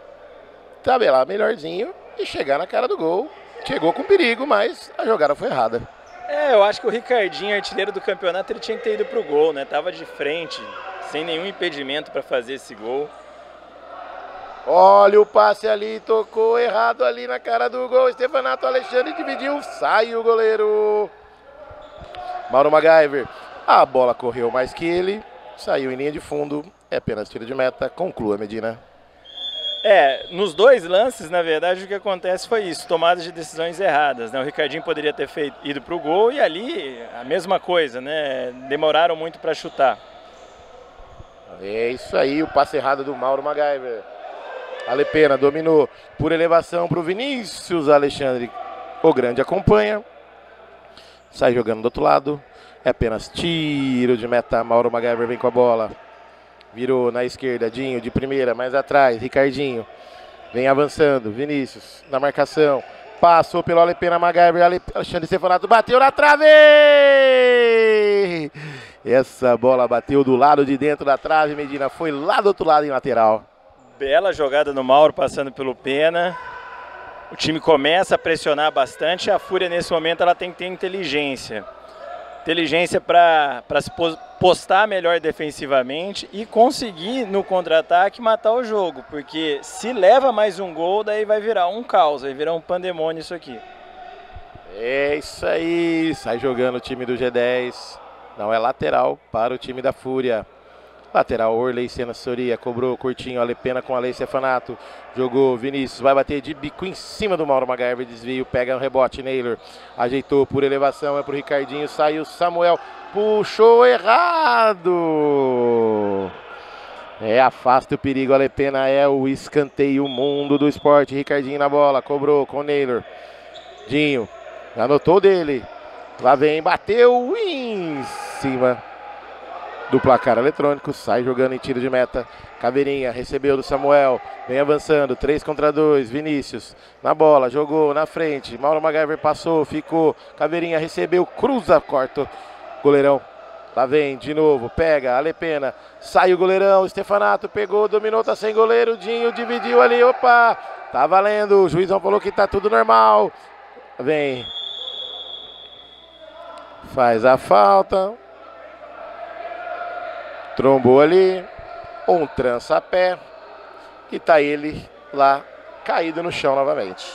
tabelar melhorzinho e chegar na cara do gol, chegou com perigo, mas a jogada foi errada. Eu acho que o Ricardinho, artilheiro do campeonato, ele tinha que ter ido pro gol, né? Tava de frente, sem nenhum impedimento para fazer esse gol. Olha o passe ali, tocou errado ali na cara do gol. Stefanato Alexandre dividiu, sai o goleiro. Mauro MacGyver, a bola correu mais que ele, saiu em linha de fundo, é apenas tiro de meta, conclua, Medina. Nos dois lances, na verdade, o que acontece foi isso, tomadas de decisões erradas, né? O Ricardinho poderia ter ido para o gol e ali a mesma coisa, né? Demoraram muito para chutar. É isso aí, o passe errado do Mauro MacGyver. Alepena dominou por elevação para o Vinícius Alexandre. O grande acompanha. Sai jogando do outro lado. É apenas tiro de meta. Mauro MacGyver vem com a bola. Virou na esquerda, Dinho de primeira, mais atrás, Ricardinho. Vem avançando, Vinícius na marcação. Passou pelo Alepena MacGyver, Alexandre Stefanato bateu na trave! Essa bola bateu do lado de dentro da trave, Medina foi lá do outro lado em lateral. Bela jogada do Mauro passando pelo Pena. O time começa a pressionar bastante. A Fúria nesse momento ela tem que ter inteligência. Inteligência para se postar melhor defensivamente e conseguir no contra-ataque matar o jogo. Porque se leva mais um gol, daí vai virar um caos, vai virar um pandemônio isso aqui. É isso aí, sai jogando o time do G10. Não é lateral para o time da Fúria. Lateral, Orley Sena Soria, cobrou curtinho, Alepena com Alei Stefanato, jogou, Vinícius, vai bater de bico em cima do Mauro MacGyver, desvio, pega no rebote, Naylor, ajeitou por elevação, é pro Ricardinho, saiu Samuel, puxou errado! Afasta o perigo, Alepena é o escanteio, o mundo do esporte, Ricardinho na bola, cobrou com Naylor, Dinho, anotou dele, lá vem, bateu em cima do placar eletrônico, sai jogando em tiro de meta. Caveirinha recebeu do Samuel, vem avançando, 3 contra 2, Vinícius na bola, jogou na frente, Mauro MacGyver passou, ficou, Caveirinha recebeu, cruza, corta, goleirão, lá vem de novo, pega, Alepena, sai o goleirão, Stefanato pegou, dominou, tá sem goleiro, Dinho dividiu ali, opa, tá valendo, o juizão falou que tá tudo normal, vem, faz a falta. Trombou ali, um trança-pé e tá ele lá caído no chão novamente.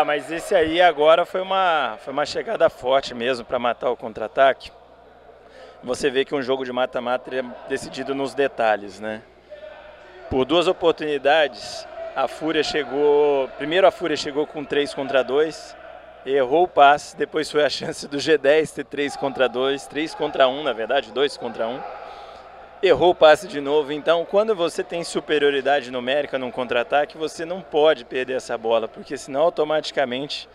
Mas esse aí agora foi uma chegada forte mesmo para matar o contra-ataque. Você vê que um jogo de mata-mata é decidido nos detalhes, né? Por 2 oportunidades, primeiro a Fúria chegou com 3 contra 2, errou o passe, depois foi a chance do G10 ter 3 contra 2, 3 contra 1 na verdade, 2 contra 1. Errou o passe de novo, então quando você tem superioridade numérica num contra-ataque, você não pode perder essa bola, porque senão automaticamente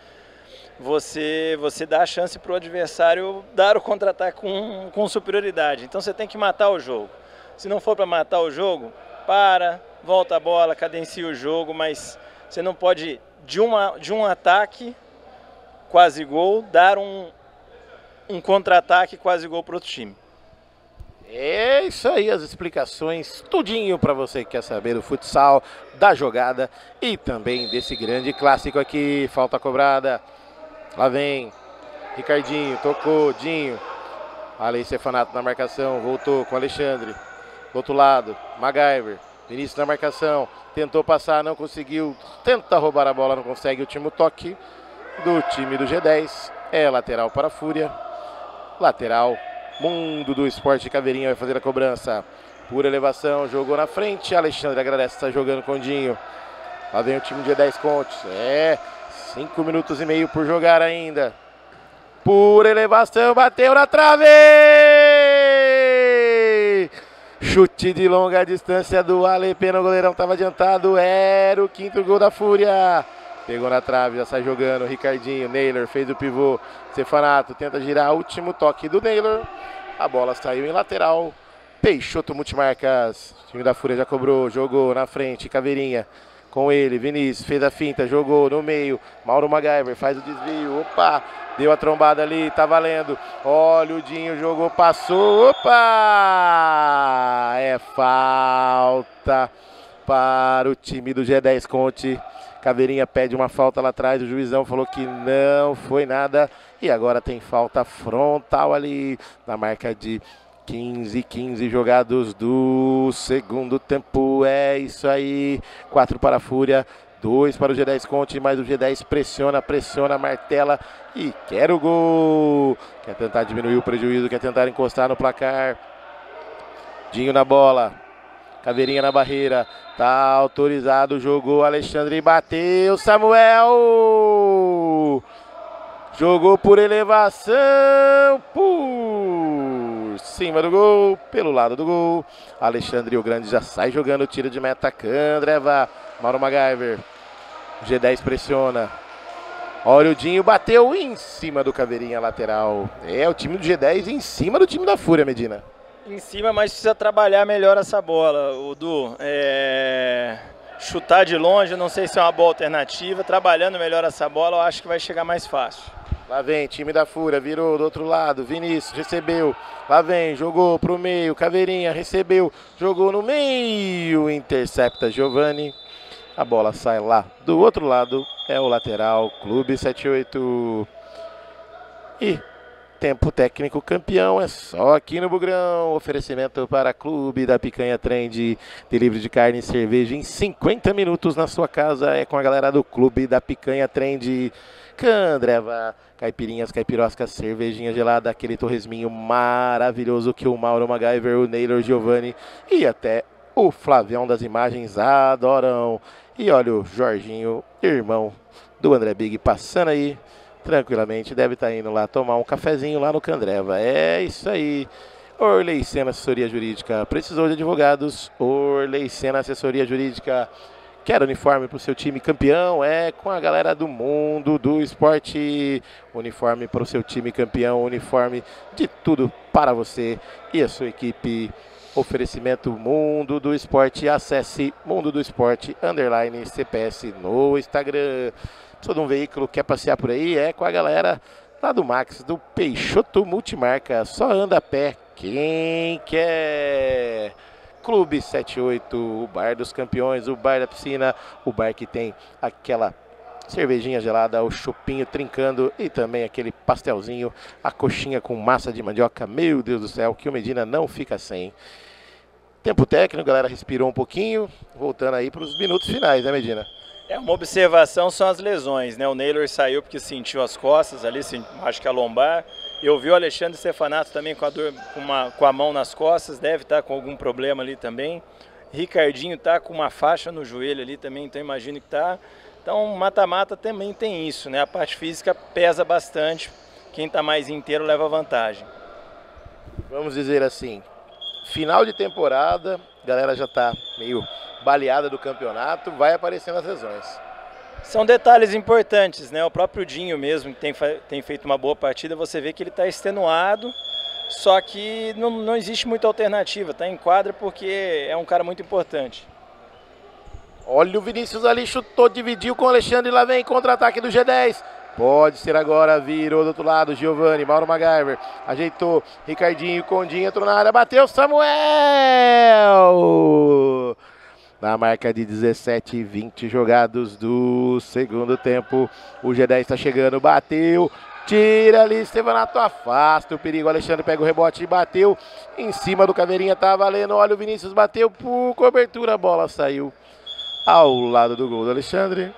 você dá a chance para o adversário dar o contra-ataque com superioridade. Então você tem que matar o jogo. Se não for para matar o jogo, volta a bola, cadencia o jogo, mas você não pode, de um ataque quase gol, dar um contra-ataque quase gol para outro time. É isso aí, as explicações, tudinho para você que quer saber do futsal, da jogada e também desse grande clássico aqui. Falta cobrada, lá vem Ricardinho, tocou, Dinho, Alei Stefanato na marcação, voltou com Alexandre, do outro lado, MacGyver, Vinícius na marcação, tentou passar, não conseguiu, tenta roubar a bola, não consegue, o último toque do time do G10, é lateral para a Fúria, lateral, mundo do esporte, Caveirinha vai fazer a cobrança, por elevação, jogou na frente, Alexandre agradece, está jogando com o Dinho, lá vem o time de G10 Contes, 5 minutos e meio por jogar ainda, por elevação, bateu na trave, chute de longa distância do Alepena, o goleirão estava adiantado, era o 5º gol da Fúria. Pegou na trave, já sai jogando, Ricardinho, Naylor fez o pivô, Stefanato tenta girar, último toque do Naylor, a bola saiu em lateral, Peixoto Multimarcas, o time da Fúria já cobrou, jogou na frente, Caveirinha, com ele, Vinícius fez a finta, jogou no meio, Mauro MacGyver faz o desvio, opa, deu a trombada ali, tá valendo, olha o Dinho, jogou, passou, opa, é falta para o time do G10 Conte. Caveirinha pede uma falta lá atrás, o juizão falou que não foi nada e agora tem falta frontal ali na marca de 15 jogados do segundo tempo, é isso aí, 4 para a Fúria, 2 para o G10 Conte, mas o G10 pressiona, martela e quer o gol, quer tentar diminuir o prejuízo, quer tentar encostar no placar, Dinho na bola, Caveirinha na barreira, tá autorizado, jogou Alexandre, bateu, Samuel! Jogou por elevação, por cima do gol, pelo lado do gol. Alexandre o Grande já sai jogando, tiro de meta, Candreva, Mauro MacGyver. G10 pressiona. Olha o Dinho, bateu em cima do Caveirinha, lateral. É o time do G10 em cima do time da Fúria, Medina. Em cima, mas precisa trabalhar melhor essa bola, o Du. Chutar de longe, não sei se é uma boa alternativa. Trabalhando melhor essa bola, eu acho que vai chegar mais fácil. Lá vem, time da Fúria, virou do outro lado, Vinícius recebeu. Lá vem, jogou pro meio, Caveirinha recebeu, jogou no meio, intercepta Giovani. A bola sai lá do outro lado, é o lateral, Clube 78. E tempo técnico campeão é só aqui no Bugrão. Oferecimento para Clube da Picanha Trend. Delivery de carne e cerveja em 50 minutos na sua casa. É com a galera do Clube da Picanha Trend. Candreva, caipirinhas, caipiroscas, cervejinha gelada, aquele torresminho maravilhoso que o Mauro MacGyver, o Neylor Giovani e até o Flavião das imagens adoram. E olha o Jorginho, irmão do André Big, passando aí tranquilamente, deve estar indo lá tomar um cafezinho lá no Candreva. É isso aí. Orley Sena Assessoria Jurídica. Precisou de advogados? Orley Sena Assessoria Jurídica. Quer uniforme para o seu time campeão? É com a galera do Mundo do Esporte. Uniforme para o seu time campeão, uniforme de tudo para você e a sua equipe. Oferecimento Mundo do Esporte. Acesse Mundo do Esporte _CPS no Instagram. Precisou de um veículo, quer passear por aí? É com a galera lá do Max, do Peixoto Multimarca. Só anda a pé quem quer. Clube 78, o bar dos campeões, o bar da piscina, o bar que tem aquela cervejinha gelada, o chopinho trincando e também aquele pastelzinho, a coxinha com massa de mandioca. Meu Deus do céu, que o Medina não fica sem. Tempo técnico, galera respirou um pouquinho, voltando aí para os minutos finais, né, Medina? Uma observação são as lesões, né? O Neylor saiu porque sentiu as costas ali, acho que a lombar. Eu vi o Alexandre Stefanato também com a dor, com a mão nas costas, deve estar com algum problema ali também. Ricardinho está com uma faixa no joelho ali também, então imagino que está. Então mata-mata também tem isso, né? A parte física pesa bastante, quem está mais inteiro leva vantagem. Vamos dizer assim, final de temporada, a galera já está meio baleada do campeonato, vai aparecendo as lesões. São detalhes importantes, né? O próprio Dinho mesmo, que tem feito uma boa partida, você vê que ele está extenuado, só que não existe muita alternativa, está em quadra porque é um cara muito importante. Olha o Vinícius ali, chutou, dividiu com o Alexandre, lá vem contra-ataque do G10. Pode ser agora, virou do outro lado, Giovani, Mauro MacGyver, ajeitou, Ricardinho, Condinho, entrou na área, bateu, Samuel! Na marca de 17-20 jogados do segundo tempo, o G10 está chegando, bateu, tira ali, Stefanato afasta o perigo, Alexandre pega o rebote e bateu em cima do Caveirinha, tá valendo, olha o Vinícius, bateu por cobertura, a bola saiu ao lado do gol do Alexandre.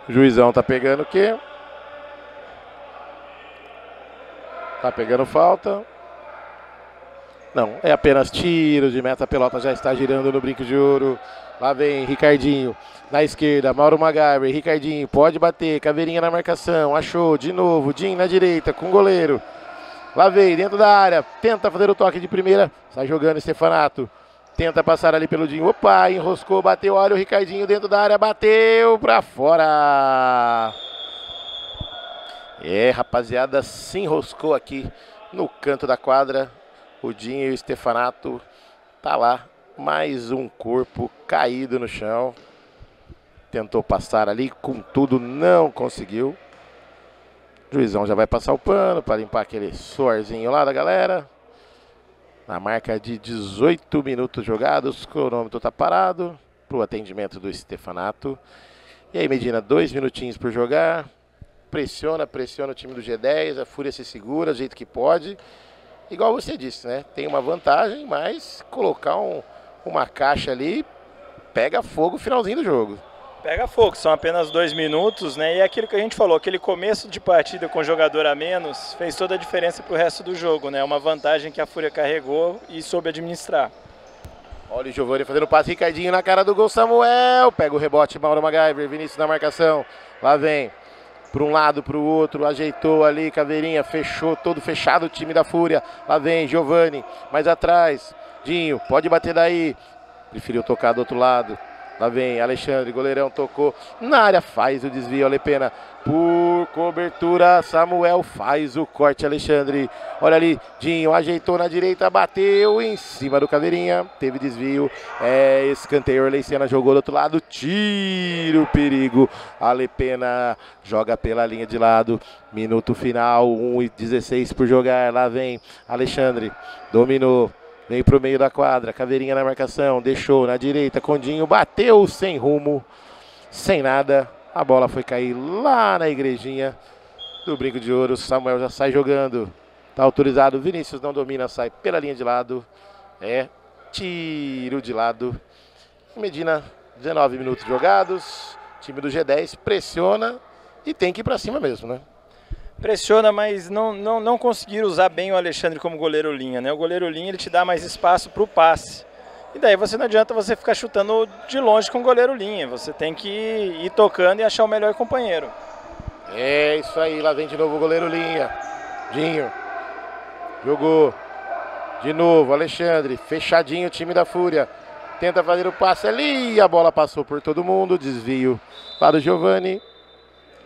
O juizão tá pegando o quê? Tá pegando falta. Não, é apenas tiro de meta, a pelota já está girando no brinco de ouro. Lá vem Ricardinho, na esquerda, Mauro MacGyver, Ricardinho, pode bater, Caveirinha na marcação, achou, de novo, Dinho na direita, com o goleiro. Lá vem, dentro da área, tenta fazer o toque de primeira, sai jogando Stefanato. Tenta passar ali pelo Dinho, opa, enroscou, bateu, olha o Ricardinho dentro da área, bateu pra fora. É, rapaziada, se enroscou aqui no canto da quadra. O Dinho e o Stefanato tá lá, mais um corpo caído no chão. Tentou passar ali, com tudo não conseguiu. O juizão já vai passar o pano para limpar aquele suorzinho lá da galera. Na marca de 18 minutos jogados, o cronômetro tá parado pro atendimento do Stefanato. E aí, Medina, 2 minutinhos por jogar. Pressiona o time do G10, a Fúria se segura do jeito que pode. Igual você disse, né? Tem uma vantagem, mas colocar uma caixa ali, pega fogo no finalzinho do jogo. Pega fogo, são apenas 2 minutos, né? E é aquilo que a gente falou, aquele começo de partida com jogador a menos, fez toda a diferença pro resto do jogo, né? Uma vantagem que a Fúria carregou e soube administrar. Olha o Giovani fazendo passe, Ricardinho na cara do gol, Samuel. Pega o rebote, Mauro MacGyver, Vinícius na marcação. Lá vem, para um lado, para o outro, ajeitou ali, Caveirinha, fechou, todo fechado o time da Fúria. Lá vem, Giovani, mais atrás. Dinho, pode bater daí. Preferiu tocar do outro lado. Lá vem Alexandre, goleirão tocou na área, faz o desvio, Alepena por cobertura, Samuel faz o corte, Alexandre, olha ali, Dinho ajeitou na direita, bateu em cima do Caveirinha, teve desvio, escanteio, Orleiciana jogou do outro lado, tiro, perigo, Alepena joga pela linha de lado, minuto final, 1:16 por jogar, lá vem Alexandre, dominou. Vem pro meio da quadra, Caveirinha na marcação, deixou na direita, Condinho bateu sem rumo, sem nada. A bola foi cair lá na igrejinha do Brinco de Ouro. Samuel já sai jogando, tá autorizado. Vinícius não domina, sai pela linha de lado. Tiro de lado. Medina, 19 minutos jogados. Time do G10 pressiona e tem que ir pra cima mesmo, né? Pressiona, mas não conseguiram usar bem o Alexandre como goleiro linha, né? O goleiro linha ele te dá mais espaço para o passe. E daí você não adianta você ficar chutando de longe com o goleiro linha. Você tem que ir tocando e achar o melhor companheiro. É isso aí, lá vem de novo o goleiro linha. Dinho. Jogou. De novo, Alexandre. Fechadinho o time da Fúria. Tenta fazer o passe ali. A bola passou por todo mundo. Desvio para o Giovani.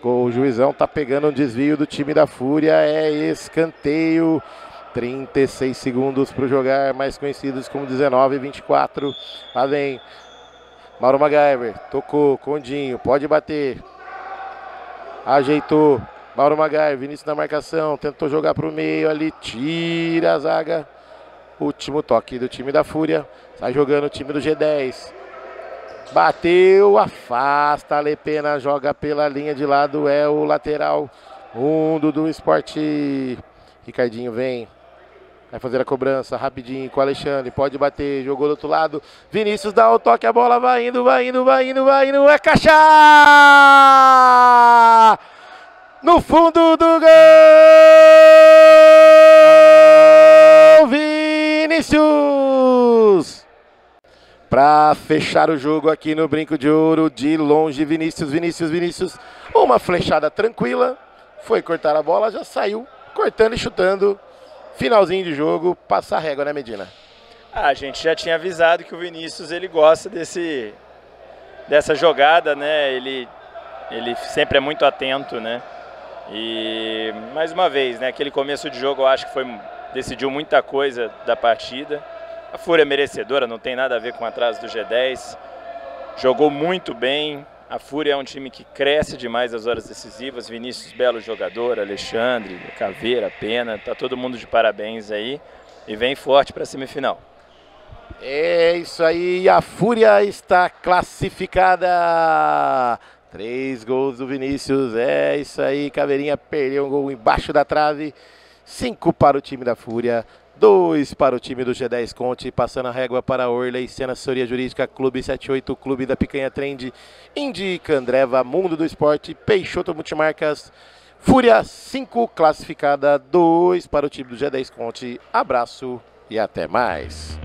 O juizão tá pegando um desvio do time da Fúria, é escanteio, 36 segundos para jogar, mais conhecidos como 19:24. Lá vem Mauro MacGyver, tocou, Condinho, pode bater, ajeitou, Mauro MacGyver, Vinícius na marcação, tentou jogar para o meio ali, tira a zaga, último toque do time da Fúria, sai jogando o time do G10. Bateu, afasta, Alepena joga pela linha de lado, é o lateral fundo do Sport. Ricardinho vem, vai fazer a cobrança rapidinho com o Alexandre, pode bater, jogou do outro lado, Vinícius dá o toque, a bola vai indo, é caixa! No fundo do gol, Vinícius! Para fechar o jogo aqui no Brinco de Ouro, de longe, Vinícius. Uma flechada tranquila, foi cortar a bola, já saiu cortando e chutando. Finalzinho de jogo, passa a régua, né, Medina? A gente já tinha avisado que o Vinícius ele gosta dessa jogada, né? Ele sempre é muito atento, né? E mais uma vez, né? Aquele começo de jogo eu acho que decidiu muita coisa da partida. A Fúria é merecedora, não tem nada a ver com o atraso do G10. Jogou muito bem. A Fúria é um time que cresce demais nas horas decisivas. Vinícius, belo jogador, Alexandre, Caveira, Pena. Tá todo mundo de parabéns aí. E vem forte para a semifinal. É isso aí, a Fúria está classificada. 3 gols do Vinícius, é isso aí. Caveirinha perdeu um gol embaixo da trave. 5 para o time da Fúria. 2 para o time do G10 Conte, passando a régua para Orley, Sena Assessoria Jurídica, Clube 78, Clube da Picanha Trend, Indica, Andreva, Mundo do Esporte, Peixoto Multimarcas, Fúria 5, classificada 2 para o time do G10 Conte. Abraço e até mais.